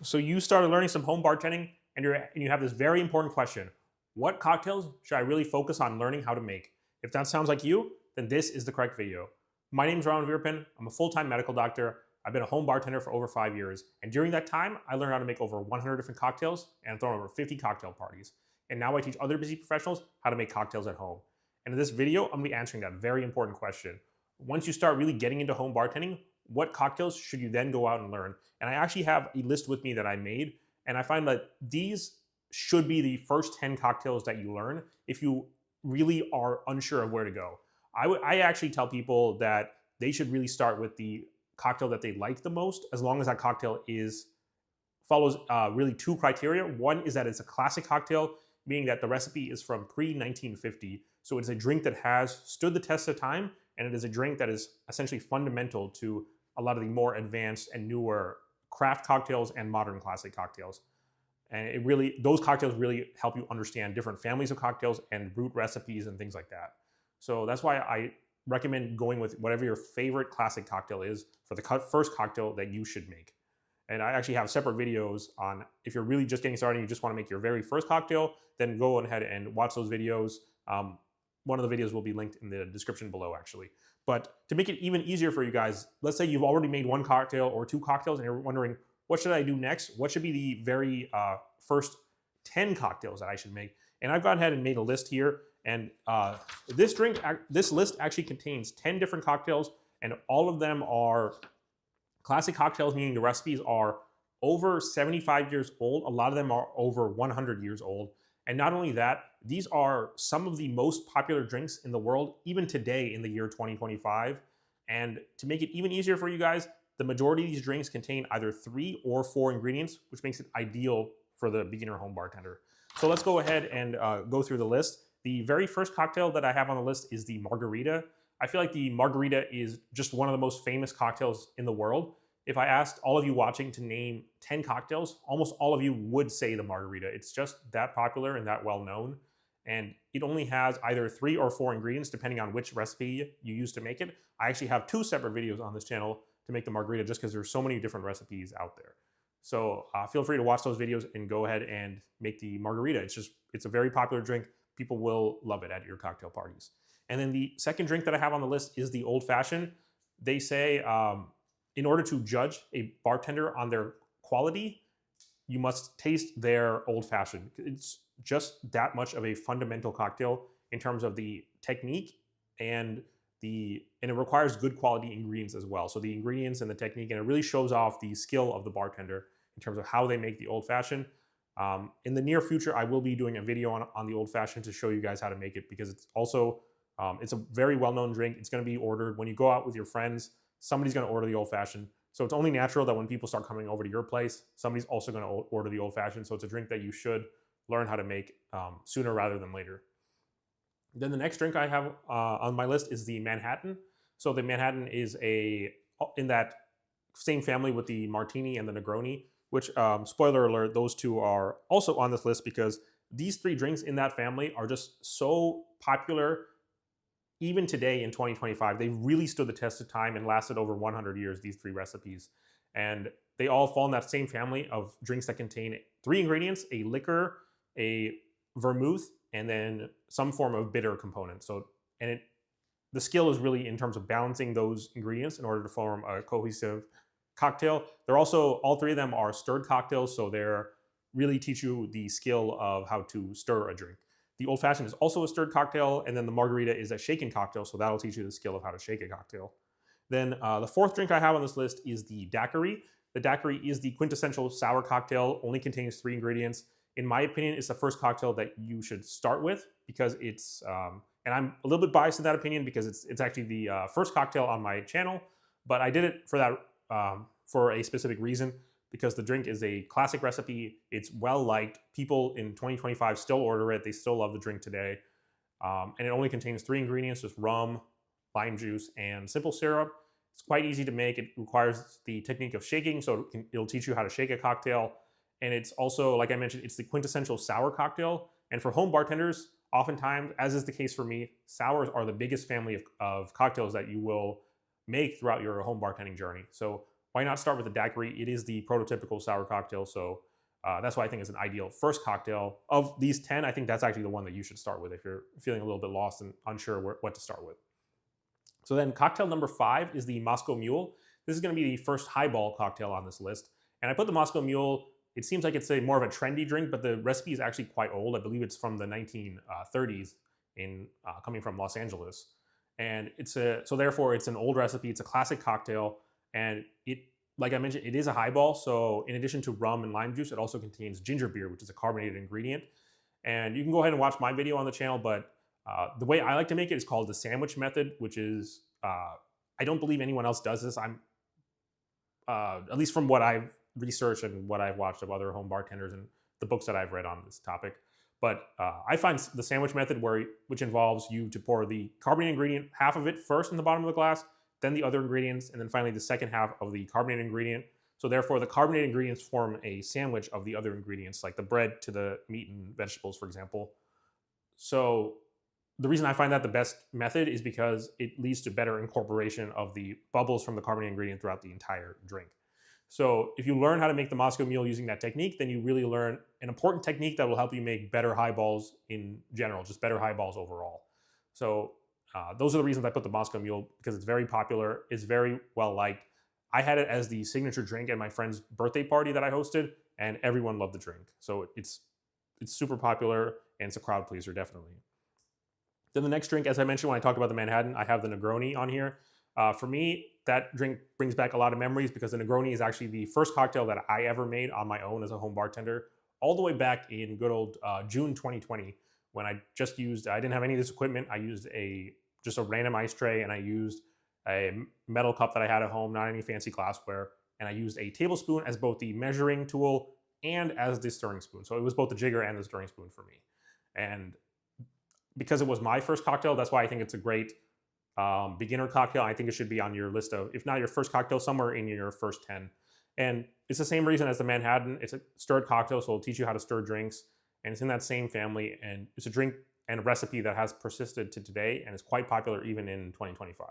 So you started learning some home bartending, and you have this very important question: what cocktails should I really focus on learning how to make? If that sounds like you, then this is the correct video. My name is Ron Veerpin. I'm a full-time medical doctor. I've been a home bartender for over 5 years, and during that time, I learned how to make over 100 different cocktails and I've thrown over 50 cocktail parties. And now I teach other busy professionals how to make cocktails at home. And in this video, I'm going to be answering that very important question. Once you start really getting into home bartending, what cocktails should you then go out and learn? And I actually have a list with me that I made, and I find that these should be the first 10 cocktails that you learn if you really are unsure of where to go. I actually tell people that they should really start with the cocktail that they like the most, as long as that cocktail follows really two criteria. One is that it's a classic cocktail, meaning that the recipe is from pre-1950. So it's a drink that has stood the test of time, and it is a drink that is essentially fundamental to a lot of the more advanced and newer craft cocktails and modern classic cocktails. And those cocktails really help you understand different families of cocktails and root recipes and things like that. So that's why I recommend going with whatever your favorite classic cocktail is for the first cocktail that you should make. And I actually have separate videos on if you're really just getting started and you just want to make your very first cocktail, then go ahead and watch those videos. One of the videos will be linked in the description below, actually. But to make it even easier for you guys, let's say you've already made one cocktail or two cocktails and you're wondering, what should I do next? What should be the very first 10 cocktails that I should make? And I've gone ahead and made a list here. And this list actually contains 10 different cocktails, and all of them are classic cocktails, meaning the recipes are over 75 years old. A lot of them are over 100 years old. And not only that, these are some of the most popular drinks in the world, even today in the year 2025. And to make it even easier for you guys, the majority of these drinks contain either 3 or 4 ingredients, which makes it ideal for the beginner home bartender. So let's go ahead and go through the list. The very first cocktail that I have on the list is the Margarita. I feel like the Margarita is just one of the most famous cocktails in the world. If I asked all of you watching to name 10 cocktails, almost all of you would say the Margarita. It's just that popular and that well known. And it only has either 3 or 4 ingredients, depending on which recipe you use to make it. I actually have 2 separate videos on this channel to make the Margarita, just because there's so many different recipes out there. So feel free to watch those videos and go ahead and make the Margarita. It's a very popular drink. People will love it at your cocktail parties. And then the second drink that I have on the list is the Old Fashioned. They say in order to judge a bartender on their quality, you must taste their Old Fashioned. It's just that much of a fundamental cocktail in terms of the technique, and it requires good quality ingredients as well. So the ingredients and the technique, and it really shows off the skill of the bartender in terms of how they make the Old Fashioned. In the near future, I will be doing a video on the Old Fashioned to show you guys how to make it, because it's also it's a very well-known drink. It's going to be ordered when you go out with your friends. Somebody's going to order the Old Fashioned. So it's only natural that when people start coming over to your place, somebody's also going to order the Old Fashioned. So it's a drink that you should learn how to make sooner rather than later. Then the next drink I have on my list is the Manhattan. So the Manhattan is in that same family with the martini and the Negroni, which, spoiler alert, those two are also on this list because these 3 drinks in that family are just so popular. Even today in 2025, they've really stood the test of time and lasted over 100 years, these 3 recipes. And they all fall in that same family of drinks that contain 3 ingredients: a liquor, a vermouth, and then some form of bitter component. The skill is really in terms of balancing those ingredients in order to form a cohesive cocktail. All 3 of them are stirred cocktails, so they're really teach you the skill of how to stir a drink. The Old Fashioned is also a stirred cocktail, and then the Margarita is a shaken cocktail, so that'll teach you the skill of how to shake a cocktail. Then the 4th drink I have on this list is the daiquiri. The daiquiri is the quintessential sour cocktail, only contains 3 ingredients. In my opinion, it's the first cocktail that you should start with, because it's, and I'm a little bit biased in that opinion because it's actually the first cocktail on my channel, but I did it for that for a specific reason, because the drink is a classic recipe. It's well liked. People in 2025 still order it. They still love the drink today. And it only contains 3 ingredients: just rum, lime juice, and simple syrup. It's quite easy to make. It requires the technique of shaking, so it'll teach you how to shake a cocktail. And it's also, like I mentioned, it's the quintessential sour cocktail. And for home bartenders, oftentimes, as is the case for me, sours are the biggest family of cocktails that you will make throughout your home bartending journey. So why not start with the daiquiri? It is the prototypical sour cocktail, so that's why I think it's an ideal first cocktail. Of these 10, I think that's actually the one that you should start with if you're feeling a little bit lost and unsure what to start with. So then cocktail number 5 is the Moscow Mule. This is going to be the first highball cocktail on this list. And I put the Moscow Mule, it seems like it's a more of a trendy drink, but the recipe is actually quite old. I believe it's from the 1930s coming from Los Angeles. And so therefore it's an old recipe. It's a classic cocktail. And it, like I mentioned, it is a highball. So in addition to rum and lime juice, it also contains ginger beer, which is a carbonated ingredient. And you can go ahead and watch my video on the channel, but the way I like to make it is called the sandwich method, which is, I don't believe anyone else does this. At least from what I've researched and what I've watched of other home bartenders and the books that I've read on this topic. But I find the sandwich method which involves you to pour the carbonated ingredient, half of it first in the bottom of the glass, then the other ingredients, and then finally the second half of the carbonated ingredient. So therefore the carbonated ingredients form a sandwich of the other ingredients, like the bread to the meat and vegetables, for example. So the reason I find that the best method is because it leads to better incorporation of the bubbles from the carbonated ingredient throughout the entire drink. So if you learn how to make the Moscow Mule using that technique, then you really learn an important technique that will help you make better highballs in general, just better highballs overall. So those are the reasons I put the Moscow Mule, because it's very popular, it's very well liked. I had it as the signature drink at my friend's birthday party that I hosted, and everyone loved the drink. So it's super popular, and it's a crowd pleaser, definitely. Then the next drink, as I mentioned when I talked about the Manhattan, I have the Negroni on here. For me, that drink brings back a lot of memories because the Negroni is actually the first cocktail that I ever made on my own as a home bartender, all the way back in good old June 2020, when I didn't have any of this equipment. I used just a random ice tray, and I used a metal cup that I had at home, not any fancy glassware, and I used a tablespoon as both the measuring tool and as the stirring spoon. So it was both the jigger and the stirring spoon for me. And because it was my first cocktail, that's why I think it's a great beginner cocktail. I think it should be on your list of, if not your first cocktail, somewhere in your first 10. And it's the same reason as the Manhattan. It's a stirred cocktail, so it'll teach you how to stir drinks. And it's in that same family. And it's a drink and a recipe that has persisted to today and is quite popular even in 2025.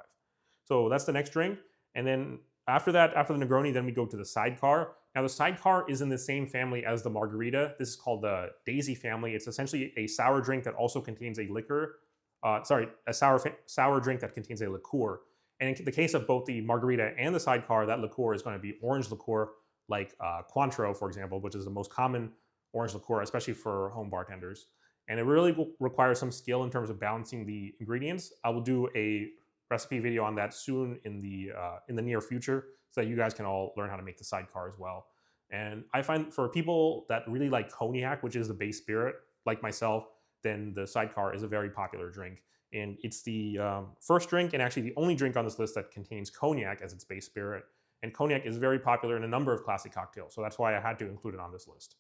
So that's the next drink. And then after that, after the Negroni, then we go to the sidecar. Now the sidecar is in the same family as the Margarita. This is called the Daisy family. It's essentially a sour drink that also contains a liquor. A sour drink that contains a liqueur. And in the case of both the Margarita and the sidecar, that liqueur is going to be orange liqueur, like Cointreau, for example, which is the most common orange liqueur, especially for home bartenders. And it really requires some skill in terms of balancing the ingredients. I will do a recipe video on that soon in the near future, so that you guys can all learn how to make the sidecar as well. And I find for people that really like cognac, which is the base spirit, like myself, then the sidecar is a very popular drink. And it's the first drink and actually the only drink on this list that contains cognac as its base spirit. And cognac is very popular in a number of classic cocktails, so that's why I had to include it on this list.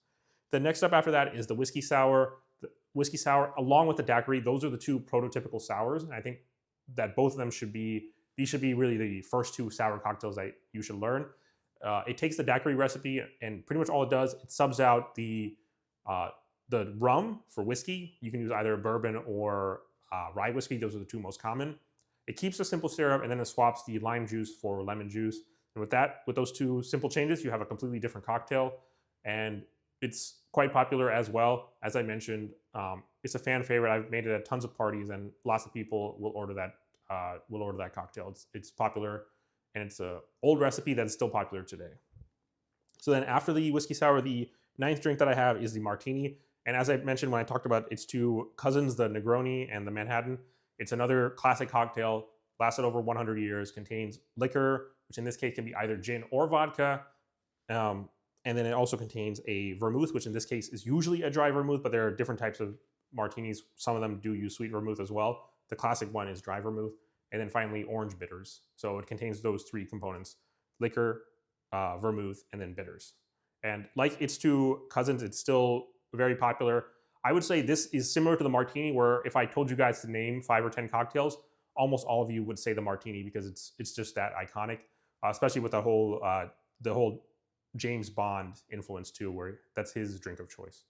The next up after that is the whiskey sour. The whiskey sour, along with the daiquiri, those are the two prototypical sours, and I think that both of them should be really the first two sour cocktails that you should learn. It takes the daiquiri recipe, and pretty much all it does, it subs out the rum for whiskey. You can use either bourbon or rye whiskey. Those are the two most common. It keeps the simple syrup, and then it swaps the lime juice for lemon juice. And with those two simple changes, you have a completely different cocktail. And it's quite popular as well. As I mentioned, it's a fan favorite. I've made it at tons of parties, and lots of people will order that cocktail. It's popular, and it's an old recipe that's still popular today. So then after the whiskey sour, the ninth drink that I have is the martini. And as I mentioned when I talked about its two cousins, the Negroni and the Manhattan, it's another classic cocktail, lasted over 100 years, contains liquor, which in this case can be either gin or vodka. And then it also contains a vermouth, which in this case is usually a dry vermouth, but there are different types of martinis. Some of them do use sweet vermouth as well. The classic one is dry vermouth. And then finally, orange bitters. So it contains those three components: liquor, vermouth, and then bitters. And like its two cousins, it's still very popular. I would say this is similar to the martini, where if I told you guys to name 5 or 10 cocktails, almost all of you would say the martini, because it's just that iconic, especially with the whole James Bond influence too, where that's his drink of choice.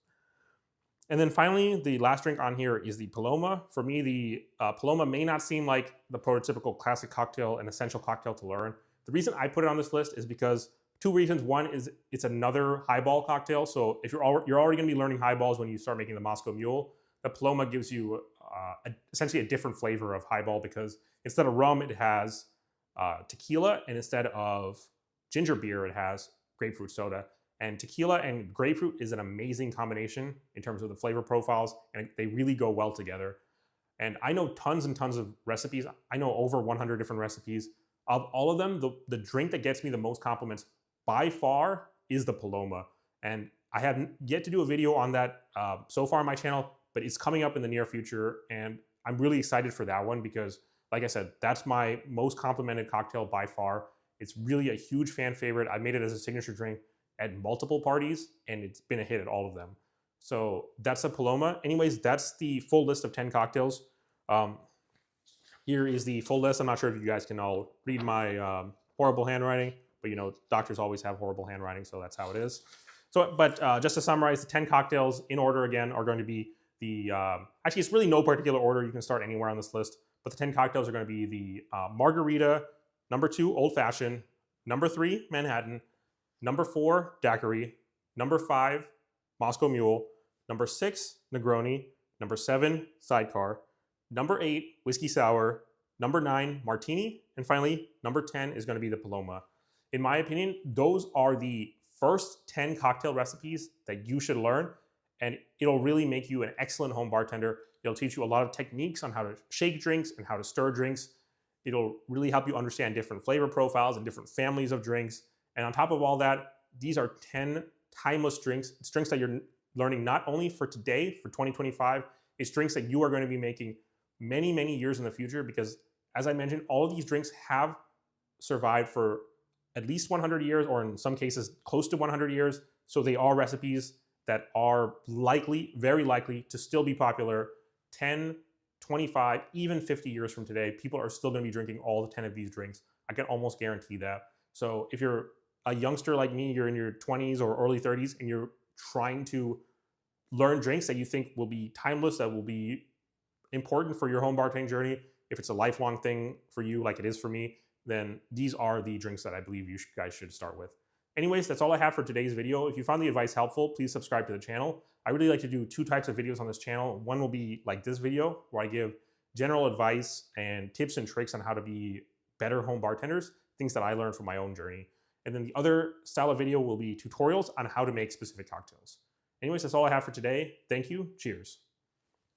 And then finally, the last drink on here is the Paloma. For me, the Paloma may not seem like the prototypical classic cocktail, an essential cocktail to learn, The reason I put it on this list is because two reasons. One is it's another highball cocktail. So if you're already going to be learning highballs when you start making the Moscow Mule, the Paloma gives you essentially a different flavor of highball because instead of rum, it has tequila, and instead of ginger beer, it has grapefruit soda. And tequila and grapefruit is an amazing combination in terms of the flavor profiles, and they really go well together. And I know tons and tons of recipes. I know over 100 different recipes. Of all of them, the drink that gets me the most compliments by far is the Paloma. And I have yet to do a video on that so far on my channel, but it's coming up in the near future. And I'm really excited for that one because, like I said, that's my most complimented cocktail by far. It's really a huge fan favorite. I made it as a signature drink at multiple parties, and it's been a hit at all of them. So that's a Paloma. Anyways, that's the full list of 10 cocktails. Here is the full list. I'm not sure if you guys can all read my horrible handwriting, but you know, doctors always have horrible handwriting, so that's how it is. So, but just to summarize, the 10 cocktails in order again are going to be the, actually it's really no particular order. You can start anywhere on this list, but the 10 cocktails are going to be the Margarita, number 2, Old Fashioned, number 3, Manhattan, number 4, daiquiri, number 5, Moscow Mule, number 6, Negroni, number 7, sidecar, number 8, whiskey sour, number 9, martini, and finally, number 10 is going to be the Paloma. In my opinion, those are the first 10 cocktail recipes that you should learn, and it'll really make you an excellent home bartender. It'll teach you a lot of techniques on how to shake drinks and how to stir drinks. It'll really help you understand different flavor profiles and different families of drinks. And on top of all that, these are 10 timeless drinks. It's drinks that you're learning not only for today, for 2025, it's drinks that you are going to be making many, many years in the future because, as I mentioned, all of these drinks have survived for at least 100 years, or in some cases, close to 100 years. So they are recipes that are likely, very likely, to still be popular 10, 25, even 50 years from today. People are still going to be drinking all the 10 of these drinks. I can almost guarantee that. So if you're a youngster like me, you're in your 20s or early 30s, and you're trying to learn drinks that you think will be timeless, that will be important for your home bartending journey, if it's a lifelong thing for you like it is for me, then these are the drinks that I believe you guys should start with. Anyways, that's all I have for today's video. If you found the advice helpful, please subscribe to the channel. I really like to do 2 types of videos on this channel. One will be like this video, where I give general advice and tips and tricks on how to be better home bartenders, things that I learned from my own journey. And then the other style of video will be tutorials on how to make specific cocktails. Anyways, that's all I have for today. Thank you. Cheers.